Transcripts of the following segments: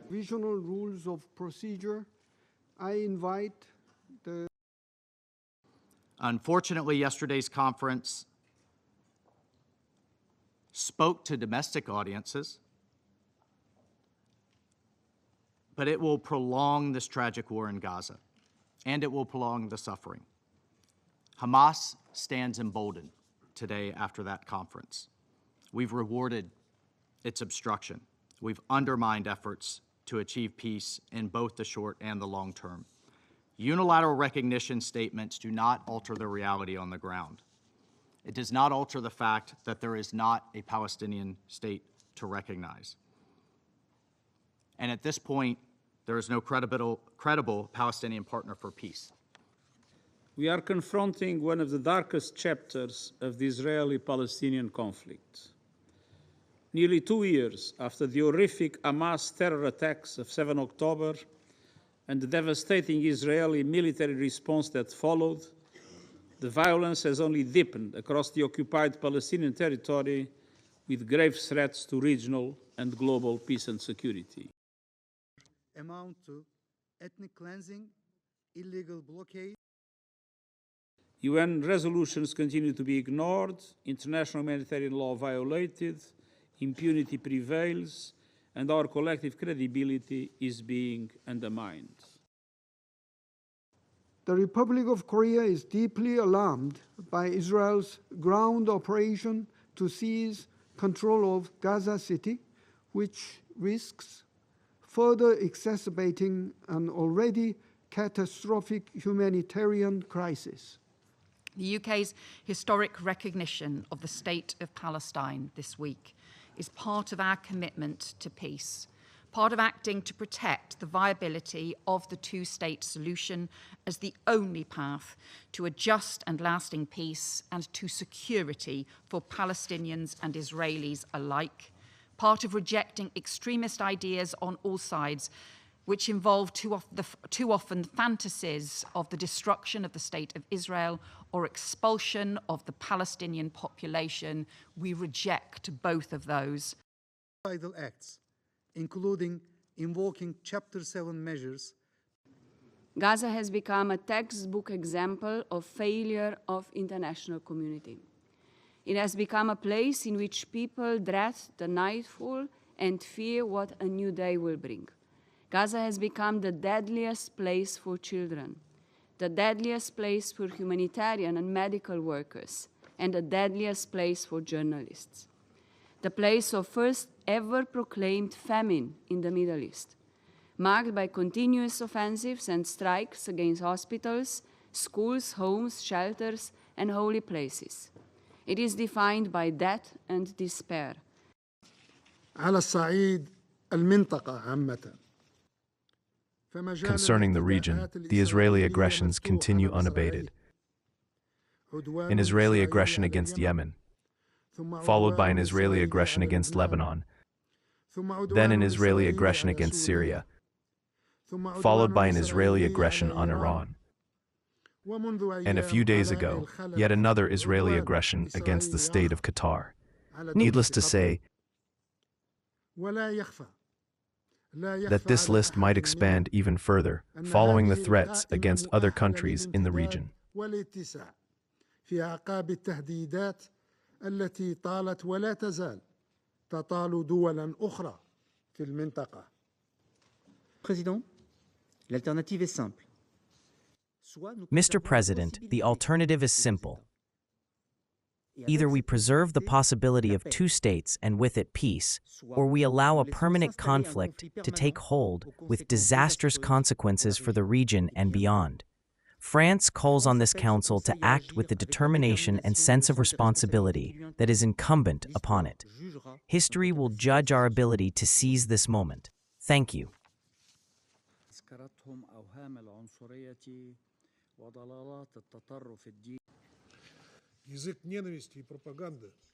Provisional rules of procedure. I invite the... Unfortunately, yesterday's conference spoke to domestic audiences, but it will prolong this tragic war in Gaza, and it will prolong the suffering. Hamas stands emboldened today after that conference. We've rewarded its obstruction. We've undermined efforts to achieve peace in both the short and the long term. Unilateral recognition statements do not alter the reality on the ground. It does not alter the fact that there is not a Palestinian state to recognize. And at this point, there is no credible Palestinian partner for peace. We are confronting one of the darkest chapters of the Israeli-Palestinian conflict. Nearly 2 years after the horrific Hamas terror attacks of 7 October and the devastating Israeli military response that followed, the violence has only deepened across the occupied Palestinian territory, with grave threats to regional and global peace and security. Amount to ethnic cleansing, illegal blockade. UN resolutions continue to be ignored, international humanitarian law violated, impunity prevails, and our collective credibility is being undermined. The Republic of Korea is deeply alarmed by Israel's ground operation to seize control of Gaza City, which risks further exacerbating an already catastrophic humanitarian crisis. The UK's historic recognition of the state of Palestine this week is part of our commitment to peace, part of acting to protect the viability of the two-state solution as the only path to a just and lasting peace and to security for Palestinians and Israelis alike, part of rejecting extremist ideas on all sides, which involve too often fantasies of the destruction of the state of Israel or expulsion of the Palestinian population. We reject both of those. Genocidal acts, including invoking Chapter 7 measures. Gaza has become a textbook example of failure of international community. It has become a place in which people dread the nightfall and fear what a new day will bring. Gaza has become the deadliest place for children, the deadliest place for humanitarian and medical workers, and the deadliest place for journalists. The place of first ever proclaimed famine in the Middle East, marked by continuous offensives and strikes against hospitals, schools, homes, shelters, and holy places. It is defined by death and despair. على الصعيد المنطقة عامة. Concerning the region, the Israeli aggressions continue unabated. An Israeli aggression against Yemen, followed by an Israeli aggression against Lebanon, then an Israeli aggression against Syria, followed by an Israeli aggression on Iran. And a few days ago, yet another Israeli aggression against the state of Qatar. Needless to say, that this list might expand even further, following the threats against other countries in the region. Mr. President, the alternative is simple. Either we preserve the possibility of two states and with it peace, or we allow a permanent conflict to take hold with disastrous consequences for the region and beyond. France calls on this Council to act with the determination and sense of responsibility that is incumbent upon it. History will judge our ability to seize this moment. Thank you.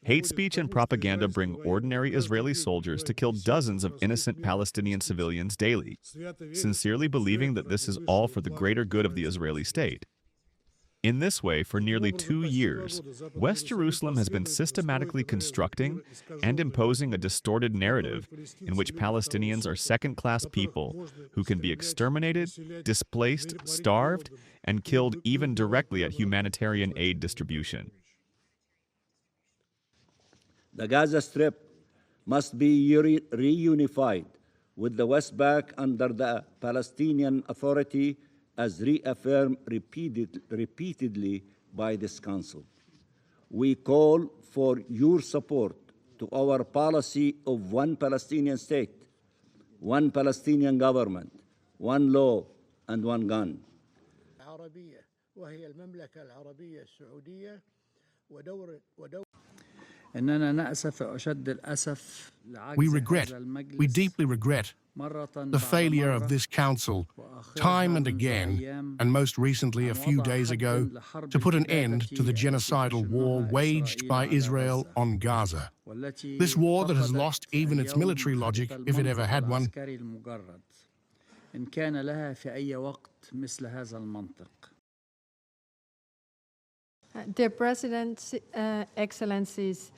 Hate speech and propaganda bring ordinary Israeli soldiers to kill dozens of innocent Palestinian civilians daily, sincerely believing that this is all for the greater good of the Israeli state. In this way, for nearly 2 years, West Jerusalem has been systematically constructing and imposing a distorted narrative in which Palestinians are second-class people who can be exterminated, displaced, starved, and killed even directly at humanitarian aid distribution. The Gaza Strip must be reunified with the West Bank under the Palestinian Authority as reaffirmed repeatedly by this Council. We call for your support to our policy of one Palestinian state, one Palestinian government, one law, and one gun. We deeply regret the failure of this Council, time and again, and most recently a few days ago, to put an end to the genocidal war waged by Israel on Gaza. This war that has lost even its military logic, if it ever had one. Dear President, Excellencies,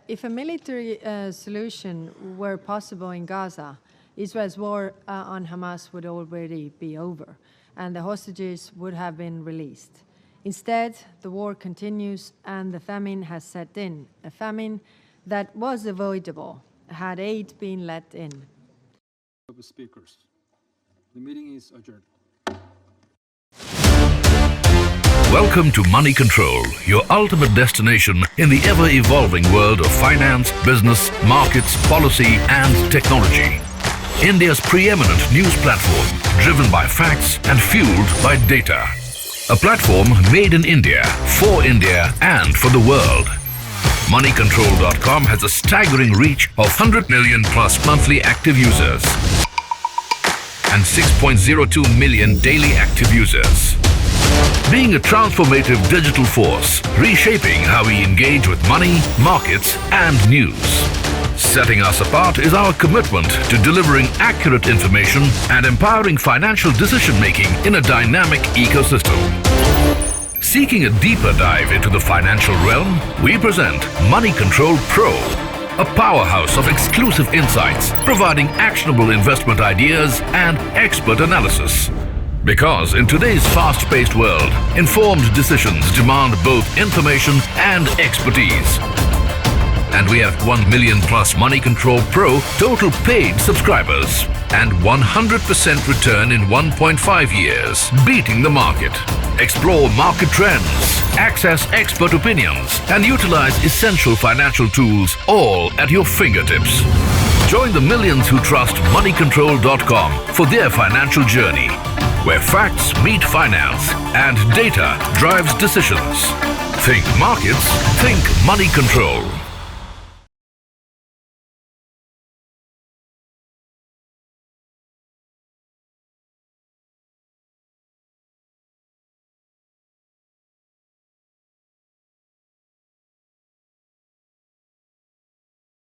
if a military solution were possible in Gaza, Israel's war on Hamas would already be over, and the hostages would have been released. Instead, the war continues, and the famine has set in, a famine that was avoidable had aid been let in. Speakers. The meeting is adjourned. Welcome to Money Control, your ultimate destination in the ever-evolving world of finance, business, markets, policy, and technology. India's preeminent news platform, driven by facts and fueled by data. A platform made in India, for India, and for the world. Moneycontrol.com has a staggering reach of 100 million plus monthly active users and 6.02 million daily active users. Being a transformative digital force, reshaping how we engage with money, markets, and news. Setting us apart is our commitment to delivering accurate information and empowering financial decision-making in a dynamic ecosystem. Seeking a deeper dive into the financial realm, we present Money Control Pro, a powerhouse of exclusive insights, providing actionable investment ideas and expert analysis. Because in today's fast-paced world, informed decisions demand both information and expertise. And we have 1 million plus Money Control Pro total paid subscribers and 100% return in 1.5 years, beating the market. Explore market trends, access expert opinions, and utilize essential financial tools all at your fingertips. Join the millions who trust Moneycontrol.com for their financial journey, where facts meet finance and data drives decisions. Think markets, think Money Control.